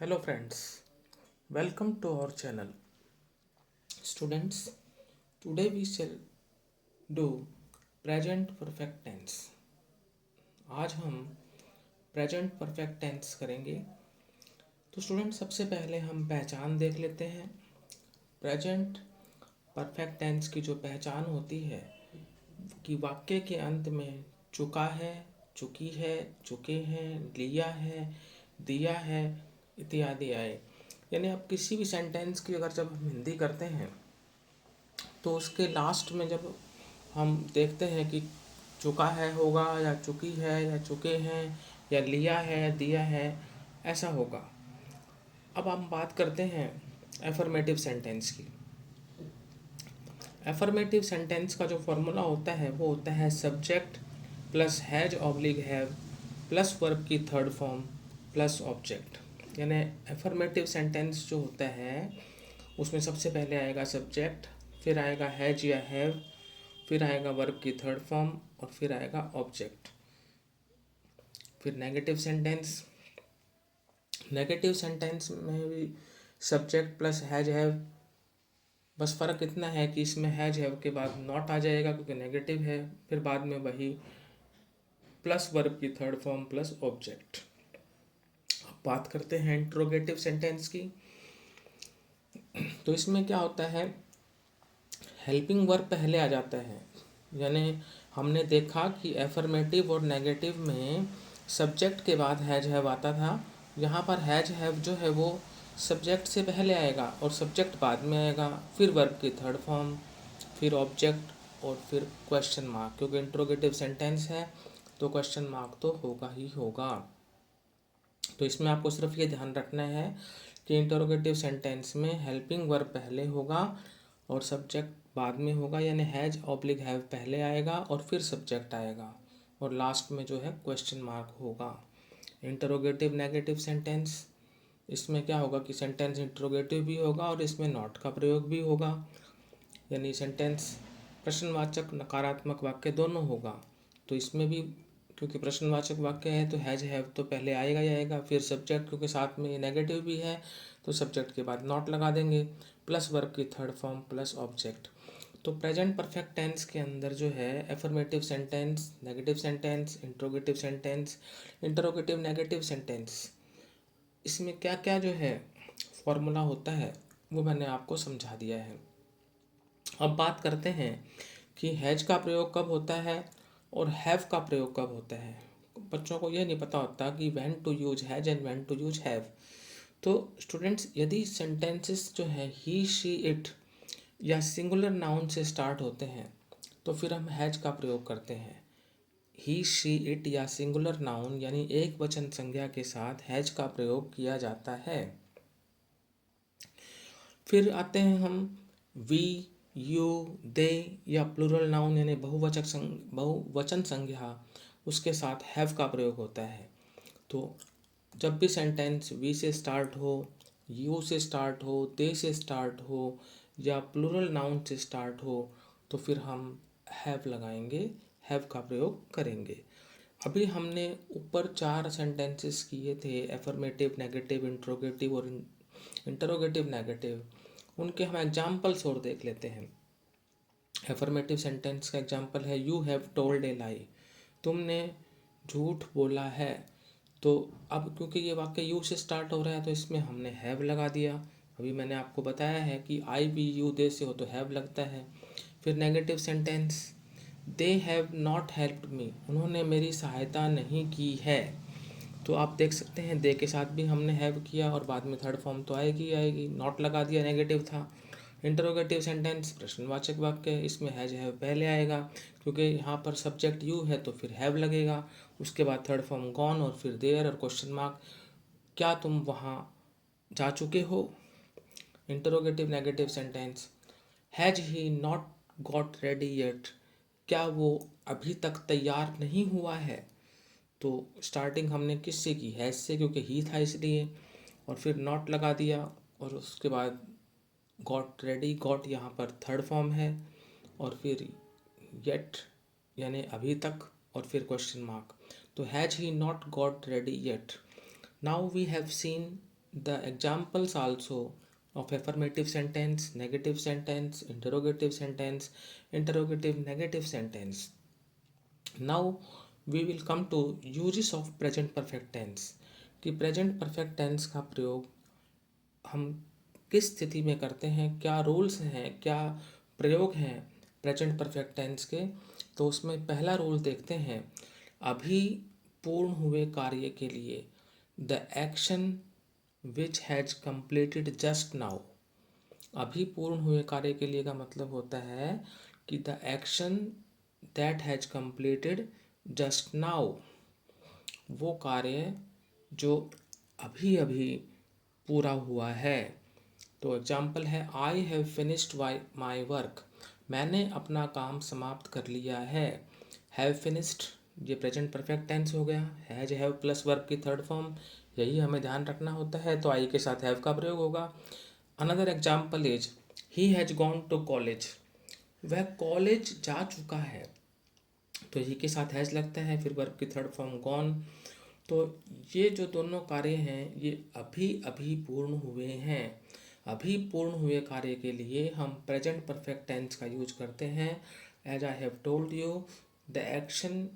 Hello friends, welcome to our channel. Students, today we shall do present perfect tense. आज हम present perfect tense करेंगे। तो student सबसे पहले हम पहचान देख लेते हैं। प्रेजेंट परफेक्ट टेंस की जो पहचान होती है कि वाक्य के अंत में चुका है, चुकी है, चुके हैं, लिया है, दिया है इत्यादि आए। यानी आप किसी भी सेंटेंस की अगर जब हम हिंदी करते हैं तो उसके लास्ट में जब हम देखते हैं कि चुका है होगा या चुकी है या चुके हैं या लिया है, दिया है, ऐसा होगा। अब हम बात करते हैं एफर्मेटिव सेंटेंस की। एफर्मेटिव सेंटेंस का जो फॉर्मूला होता है वो होता है subject plus has oblique have plus verb की थर्ड फॉर्म प्लस ऑब्जेक्ट। यानी एफर्मेटिव सेंटेंस जो होता है उसमें सबसे पहले आएगा सब्जेक्ट, फिर आएगा हैज या हैव, फिर आएगा वर्ब की थर्ड फॉर्म और फिर आएगा ऑब्जेक्ट। फिर नेगेटिव सेंटेंस, नेगेटिव सेंटेंस में भी सब्जेक्ट प्लस हैज हैव, बस फ़र्क इतना है कि इसमें हैज हैव के बाद नॉट आ जाएगा क्योंकि नेगेटिव है, फिर बाद में वही प्लस वर्ब की थर्ड फॉर्म प्लस ऑब्जेक्ट। अब बात करते हैं इंट्रोगेटिव सेंटेंस की। तो इसमें क्या होता है, हेल्पिंग वर्ब पहले आ जाता है। यानी हमने देखा कि एफर्मेटिव और नेगेटिव में सब्जेक्ट के बाद हैज हैव आता था। यहाँ पर हैज हैव जो है वो सब्जेक्ट से पहले आएगा और सब्जेक्ट बाद में आएगा, फिर वर्ब की थर्ड फॉर्म, फिर ऑब्जेक्ट और फिर क्वेश्चन मार्क, क्योंकि इंट्रोगेटिव सेंटेंस है तो क्वेश्चन मार्क तो होगा ही होगा। तो इसमें आपको सिर्फ ये ध्यान रखना है कि इंटरोगेटिव सेंटेंस में हेल्पिंग वर्ब पहले होगा और सब्जेक्ट बाद में होगा। यानी हैज ऑब्लिक हैव पहले आएगा और फिर सब्जेक्ट आएगा और लास्ट में जो है क्वेश्चन मार्क होगा। इंटरोगेटिव नेगेटिव सेंटेंस, इसमें क्या होगा कि सेंटेंस इंटरोगेटिव भी होगा और इसमें नॉट का प्रयोग भी होगा। यानी सेंटेंस प्रश्नवाचक नकारात्मक वाक्य दोनों होगा। तो इसमें भी क्योंकि प्रश्नवाचक वाक्य है तो हैज हैव तो पहले आएगा ही आएगा, फिर सब्जेक्ट क्योंकि साथ में नेगेटिव भी है तो सब्जेक्ट के बाद नॉट लगा देंगे, प्लस वर्ब की थर्ड फॉर्म प्लस ऑब्जेक्ट। तो प्रेजेंट परफेक्ट टेंस के अंदर जो है affirmative sentence, negative sentence, interrogative sentence, interrogative negative sentence, इसमें क्या क्या जो है फॉर्मूला होता है वो मैंने आपको समझा दिया है। अब बात करते हैं कि हैज का प्रयोग कब होता है और हैव का प्रयोग कब होता है। बच्चों को यह नहीं पता होता कि when to use has and when to use have. तो स्टूडेंट्स यदि सेंटेंसेस जो है ही शी इट या सिंगुलर नाउन से स्टार्ट होते हैं तो फिर हम हैज का प्रयोग करते हैं। ही शी इट या सिंगुलर नाउन यानी एक वचन संज्ञा के साथ हैज का प्रयोग किया जाता है। फिर आते हैं हम वी, यू, दे या प्लूरल नाउन यानी बहुवचन संज्ञा, उसके साथ हैव का प्रयोग होता है। तो जब भी सेंटेंस वी से स्टार्ट हो, यू से स्टार्ट हो, दे से स्टार्ट हो या प्लूरल नाउन से स्टार्ट हो तो फिर हम हैव लगाएंगे, हैव का प्रयोग करेंगे। अभी हमने ऊपर 4 सेंटेंसेस किए थे, एफर्मेटिव, नेगेटिव, इंट्रोगेटिव और इंटरोगेटिव नेगेटिव। उनके हम एग्जाम्पल्स और देख लेते हैं। एफर्मेटिव सेंटेंस का एग्जाम्पल है यू हैव टोल्ड ए लाई, तुमने झूठ बोला है। तो अब क्योंकि ये वाक्य यू से स्टार्ट हो रहा है तो इसमें हमने हैव लगा दिया। अभी मैंने आपको बताया है कि आई वी यू दे से हो तो हैव लगता है। फिर negative sentence, they have not helped me, उन्होंने मेरी सहायता नहीं की है। तो आप देख सकते हैं दे के साथ भी हमने हैव किया और बाद में थर्ड फॉर्म तो आएगी ही आएगी, नॉट लगा दिया, नेगेटिव था। इंटरोगेटिव सेंटेंस प्रश्नवाचक वाक्य, इसमें हैज हैव पहले आएगा क्योंकि यहाँ पर सब्जेक्ट यू है तो फिर हैव लगेगा, उसके बाद थर्ड फॉर्म गॉन और फिर देयर और क्वेश्चन मार्क, क्या तुम वहाँ जा चुके हो। Interrogative negative sentence, has he not got ready yet, क्या वो अभी तक तैयार नहीं हुआ है। तो स्टार्टिंग हमने किससे की, हैज से, क्योंकि ही था इसलिए, और फिर नॉट लगा दिया और उसके बाद गॉट रेडी, गॉट यहाँ पर थर्ड फॉर्म है और फिर येट यानी अभी तक और फिर क्वेश्चन मार्क। तो has he not got ready yet. Now we have seen the examples also of affirmative sentence, negative sentence, interrogative negative sentence. Now we will come to uses of present perfect tense, कि present perfect tense का प्रयोग हम किस स्थिति में करते हैं, क्या रूल्स हैं, क्या प्रयोग हैं प्रेजेंट परफेक्ट टेंस के। तो उसमें पहला रूल देखते हैं, अभी पूर्ण हुए कार्य के लिए the action which has completed just now. अभी पूर्ण हुए कार्य के लिए का मतलब होता है कि the action that has completed just now, वो कार्य जो अभी अभी पूरा हुआ है। तो एग्जाम्पल है, I have finished my work, मैंने अपना काम समाप्त कर लिया है। हैव फिनिश्ड ये प्रेजेंट परफेक्ट टेंस हो गया। हैज हैव प्लस वर्ब की थर्ड फॉर्म, यही हमें ध्यान रखना होता है, तो आई के साथ हैव का प्रयोग होगा। Another example is he has gone to college, वह कॉलेज जा चुका है, तो ही के साथ हैज लगता है, फिर वर्ब की थर्ड फॉर्म गॉन। तो ये जो दोनों कार्य हैं ये अभी अभी पूर्ण हुए हैं। अभी पूर्ण हुए कार्य के लिए हम प्रेजेंट परफेक्ट टेंस का यूज करते हैं। As I have told you, the action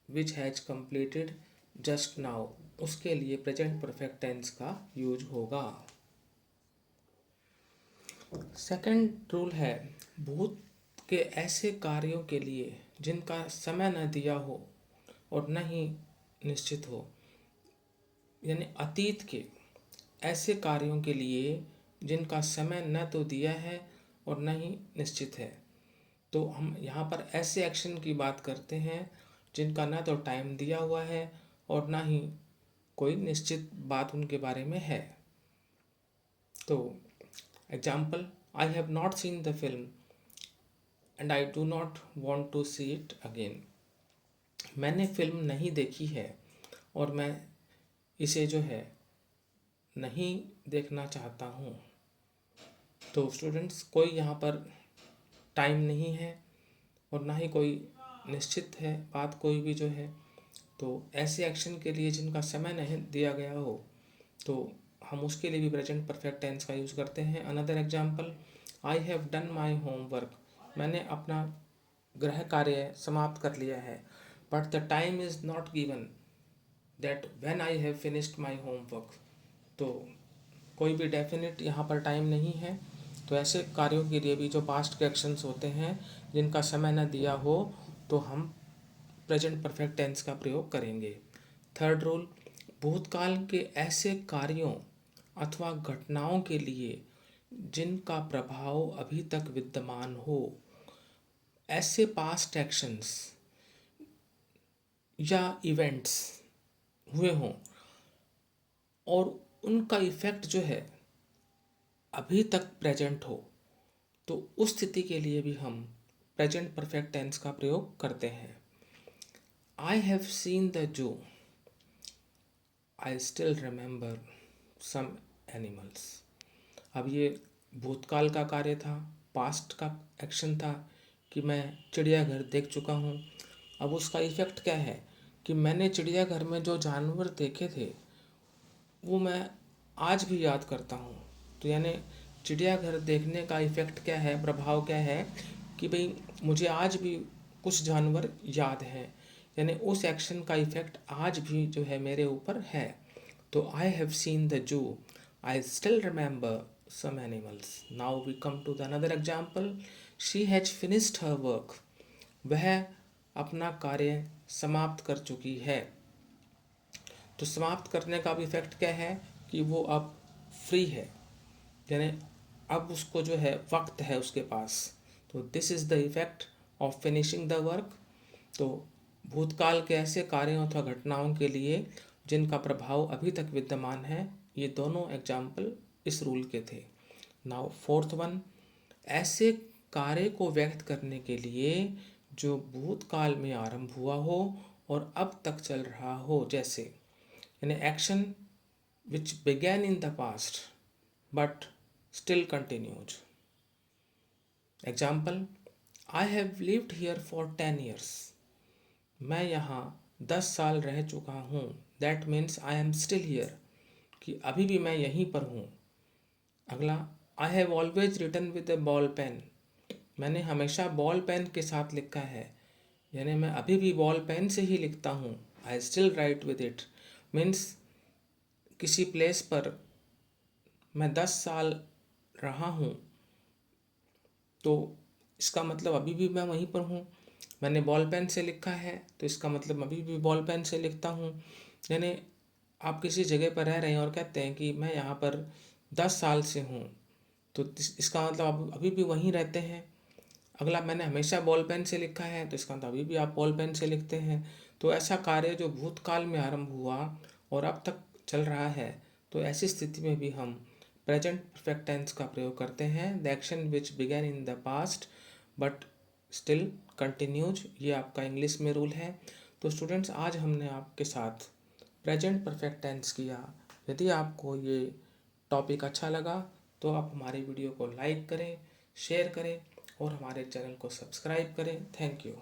which has completed just now, उसके लिए प्रेजेंट परफेक्ट टेंस का यूज होगा। सेकंड रूल है, भूत के ऐसे कार्यों के लिए जिनका समय न दिया हो और न ही निश्चित हो, यानी अतीत के ऐसे कार्यों के लिए जिनका समय न तो दिया है और न ही निश्चित है। तो हम यहाँ पर ऐसे एक्शन की बात करते हैं जिनका ना तो टाइम दिया हुआ है और ना ही कोई निश्चित बात उनके बारे में है। तो example, I have not seen the film and I do not want to see it again. मैंने फिल्म नहीं देखी है और मैं इसे जो है नहीं देखना चाहता हूँ। तो स्टूडेंट्स, कोई यहाँ पर टाइम नहीं है और ना ही कोई निश्चित है बात कोई भी जो है। तो ऐसे एक्शन के लिए जिनका समय नहीं दिया गया हो तो हम उसके लिए भी प्रेजेंट परफेक्ट टेंस का यूज़ करते हैं। Another example, I have done my homework, मैंने अपना गृह कार्य समाप्त कर लिया है, but the time is not given that when I have finished my homework. तो कोई भी डेफिनेट यहाँ पर टाइम नहीं है। तो ऐसे कार्यों के लिए भी जो पास्ट के एक्शंस होते हैं जिनका समय न दिया हो तो हम प्रेजेंट परफेक्ट टेंस का प्रयोग करेंगे। थर्ड रूल, भूतकाल के ऐसे कार्यों अथवा घटनाओं के लिए जिनका प्रभाव अभी तक विद्यमान हो। ऐसे पास्ट एक्शंस या इवेंट्स हुए हों और उनका इफ़ेक्ट जो है अभी तक प्रेजेंट हो, तो उस स्थिति के लिए भी हम प्रेजेंट परफेक्ट टेंस का प्रयोग करते हैं। I have seen the zoo, I still remember some animals. अब ये भूतकाल का कार्य था, पास्ट का एक्शन था कि मैं चिड़ियाघर देख चुका हूँ। अब उसका इफ़ेक्ट क्या है कि मैंने चिड़ियाघर में जो जानवर देखे थे वो मैं आज भी याद करता हूँ। तो यानी चिड़ियाघर देखने का इफ़ेक्ट क्या है, प्रभाव क्या है कि भाई मुझे आज भी कुछ जानवर याद हैं, यानी उस एक्शन का इफ़ेक्ट आज भी जो है मेरे ऊपर है। तो I have seen the zoo, I still remember some animals. Now we come to the another example, she has finished her work, वह अपना कार्य समाप्त कर चुकी है। तो समाप्त करने का भी इफेक्ट क्या है कि वो अब फ्री है, यानी अब उसको जो है वक्त है उसके पास। तो this is the effect of finishing the work. तो भूतकाल के ऐसे कार्यों अथवा घटनाओं के लिए जिनका प्रभाव अभी तक विद्यमान है, ये दोनों एग्जाम्पल इस रूल के थे। नाउ फोर्थ वन, ऐसे कार्य को व्यक्त करने के लिए जो भूतकाल में आरंभ हुआ हो और अब तक चल रहा हो, जैसे यानी action which began in the past but still continues. Example, I have lived here for 10 years. मैं यहाँ 10 साल रह चुका हूँ। That means I am still here. कि अभी भी मैं यहीं पर हूँ। अगला, I have always written with a ball pen, मैंने हमेशा बॉल पेन के साथ लिखा है, यानी मैं अभी भी बॉल पेन से ही लिखता हूँ। I still right with it means किसी प्लेस पर मैं 10 साल रहा हूँ, तो इसका मतलब अभी भी मैं वहीं पर हूँ। मैंने बॉल पेन से लिखा है तो इसका मतलब अभी भी बॉल पेन से लिखता हूँ। यानी आप किसी जगह पर रह रहे हैं और कहते हैं कि मैं यहाँ पर 10 साल से हूँ, तो इसका मतलब आप अभी भी वहीं रहते हैं। अगला, मैंने हमेशा बॉल पेन से लिखा है तो इसका मतलब अभी भी आप बॉल पेन से लिखते हैं। तो ऐसा कार्य जो भूतकाल में आरंभ हुआ और अब तक चल रहा है, तो ऐसी स्थिति में भी हम प्रेजेंट परफेक्ट टेंस का प्रयोग करते हैं। The action which began in the past but still continues, ये आपका इंग्लिश में रूल है। तो स्टूडेंट्स, आज हमने आपके साथ प्रेजेंट परफेक्ट टेंस किया। यदि आपको ये टॉपिक अच्छा लगा तो आप हमारे वीडियो को लाइक करें, शेयर करें और हमारे चैनल को सब्सक्राइब करें। Thank you.